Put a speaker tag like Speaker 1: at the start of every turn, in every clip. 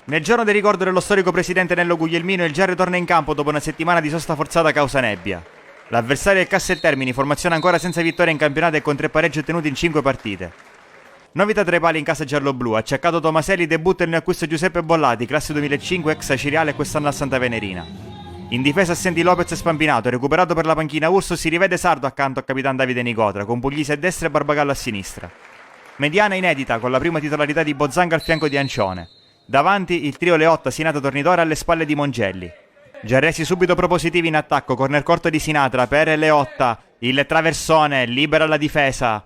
Speaker 1: Nel giorno del ricordo dello storico presidente Nello Guglielmino, il Giarre torna in campo dopo una settimana di sosta forzata a causa nebbia. L'avversario è il Casteltermini, formazione ancora senza vittoria in campionato e con 3 pareggi ottenuti in 5 partite. Novità tra i pali in casa giallo-blu, acciaccato Tomaselli, debutta il neoacquisto Giuseppe Bollati, classe 2005, ex Aciriale e quest'anno a Santa Venerina. In difesa assenti Lopez e Spampinato, recuperato per la panchina Urso, si rivede Sardo accanto a capitan Davide Nicotra, con Puglisi a destra e Barbagallo a sinistra. Mediana inedita, con la prima titolarità di Bozzanga al fianco di Ancione. Davanti il trio Leotta, Sinatra, Tornitore alle spalle di Mongelli. Giarresi subito propositivi in attacco, corner corto di Sinatra per Leotta, il traversone, libera la difesa.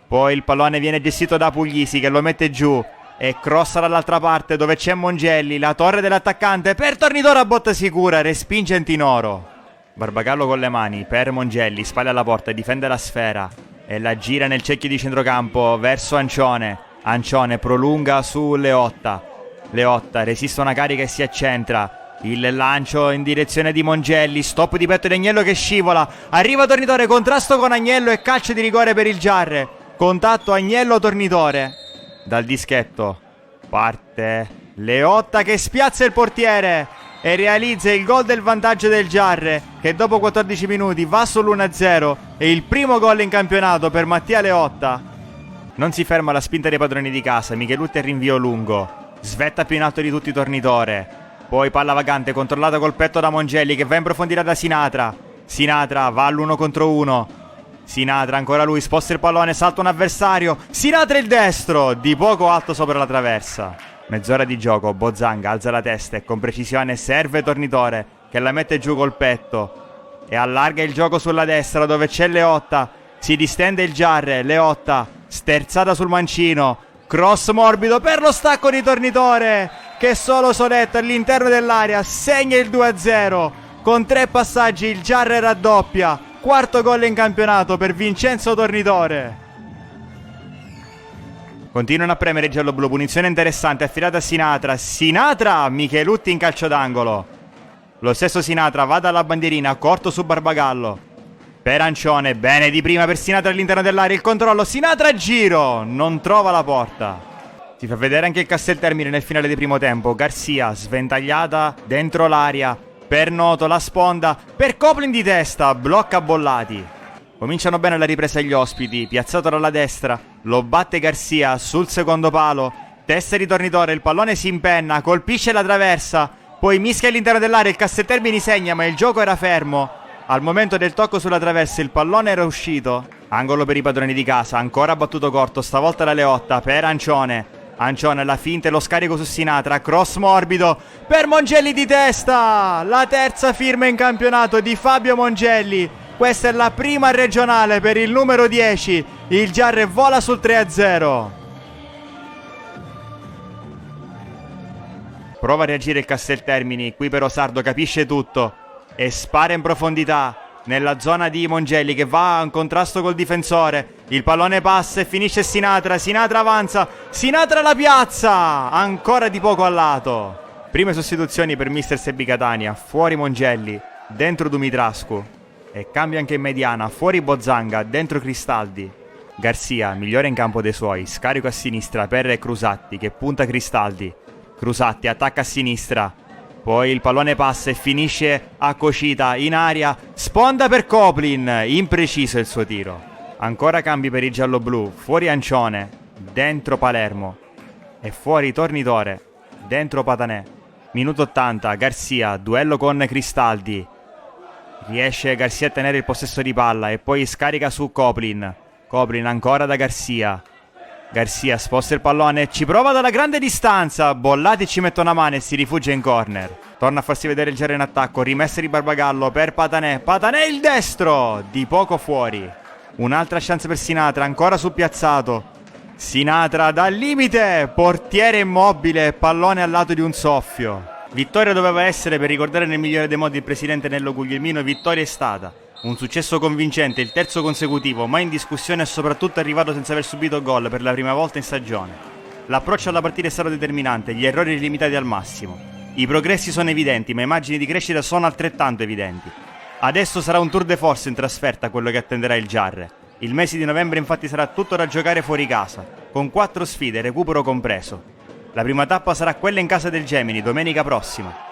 Speaker 1: Poi il pallone viene gestito da Puglisi che lo mette giù e crossa dall'altra parte dove c'è Mongelli, la torre dell'attaccante per Tornitore a botta sicura, respinge Antinoro. Barbagallo con le mani per Mongelli, spalle alla porta, difende la sfera e la gira nel cerchio di centrocampo verso Ancione. Ancione prolunga su Leotta. Leotta resiste una carica e si accentra. Il lancio in direzione di Mongelli, stop di petto di Agnello che scivola. Arriva Tornitore, contrasto con Agnello e calcio di rigore per il Giarre. Contatto Agnello-Tornitore. Dal dischetto parte Leotta che spiazza il portiere e realizza il gol del vantaggio del Giarre, che dopo 14 minuti va sull'1-0 e il primo gol in campionato per Mattia Leotta. Non si ferma la spinta dei padroni di casa, Michelutti e rinvio lungo. Svetta più in alto di tutti Tornitore. Poi palla vagante controllata col petto da Mongelli che va in profondità da Sinatra. Sinatra va all'1 contro 1. Sinatra ancora lui, sposta il pallone, salta un avversario. Sinatra il destro, di poco alto sopra la traversa. Mezz'ora di gioco, Bozzanga alza la testa e con precisione serve Tornitore che la mette giù col petto e allarga il gioco sulla destra dove c'è Leotta. Si distende il Giarre, Leotta sterzata sul mancino. Cross morbido per lo stacco di Tornitore che solo soletto all'interno dell'area segna il 2-0. Con 3 passaggi il Giarre raddoppia. Quarto gol in campionato per Vincenzo Tornitore. Continuano a premere i gialloblu, punizione interessante affidata a Sinatra. Sinatra, Michelutti in calcio d'angolo. Lo stesso Sinatra va dalla bandierina, corto su Barbagallo. Per Ancione, bene di prima per Sinatra all'interno dell'area, il controllo, Sinatra a giro, non trova la porta. Si fa vedere anche il Casteltermine nel finale di primo tempo. Garcia sventagliata dentro l'area per Noto, la sponda per Coplin di testa, blocca Bollati. Cominciano bene la ripresa gli ospiti, piazzato dalla destra, lo batte Garcia sul secondo palo, testa di Tornitore, il pallone si impenna, colpisce la traversa, poi mischia all'interno dell'area, il Casteltermini segna ma il gioco era fermo. Al momento del tocco sulla traversa il pallone era uscito. Angolo per i padroni di casa, ancora battuto corto, stavolta la Leotta per Ancione. Ancione la finta e lo scarico su Sinatra, cross morbido per Mongelli di testa. La terza firma in campionato di Fabio Mongelli. Questa è la prima regionale per il numero 10. Il Giarre vola sul 3-0. Prova a reagire il Casteltermini, qui però Sardo capisce tutto e spara in profondità nella zona di Mongelli che va in contrasto col difensore. Il pallone passa e finisce Sinatra. Sinatra avanza, Sinatra la piazza, ancora di poco a lato. Prime sostituzioni per mister Sebi Catania, fuori Mongelli, dentro Dumitrascu e cambia anche in mediana, fuori Bozzanga, dentro Cristaldi. Garcia, migliore in campo dei suoi, scarico a sinistra per Crusatti che punta Cristaldi. Crusatti attacca a sinistra, poi il pallone passa e finisce a Cocita in aria, sponda per Coplin, impreciso il suo tiro. Ancora cambi per i gialloblu, fuori Ancione, dentro Palermo e fuori Tornitore, dentro Patanè. Minuto 80, Garcia, duello con Cristaldi. Riesce Garcia a tenere il possesso di palla e poi scarica su Coplin. Coplin ancora da Garcia. Garcia sposta il pallone e ci prova dalla grande distanza. Bollati ci mette una mano e si rifugia in corner. Torna a farsi vedere il Giarre in attacco. Rimessa di Barbagallo per Patanè. Patanè il destro, di poco fuori. Un'altra chance per Sinatra, ancora sul piazzato. Sinatra dal limite, portiere immobile, pallone al lato di un soffio. Vittoria doveva essere per ricordare nel migliore dei modi il presidente Nello Guglielmino. Vittoria è stata. Un successo convincente, il terzo consecutivo, mai in discussione e soprattutto arrivato senza aver subito gol per la prima volta in stagione. L'approccio alla partita è stato determinante, gli errori limitati al massimo. I progressi sono evidenti, ma immagini di crescita sono altrettanto evidenti. Adesso sarà un tour de force in trasferta quello che attenderà il Giarre. Il mese di novembre infatti sarà tutto da giocare fuori casa, con 4 sfide, recupero compreso. La prima tappa sarà quella in casa del Gemini domenica prossima.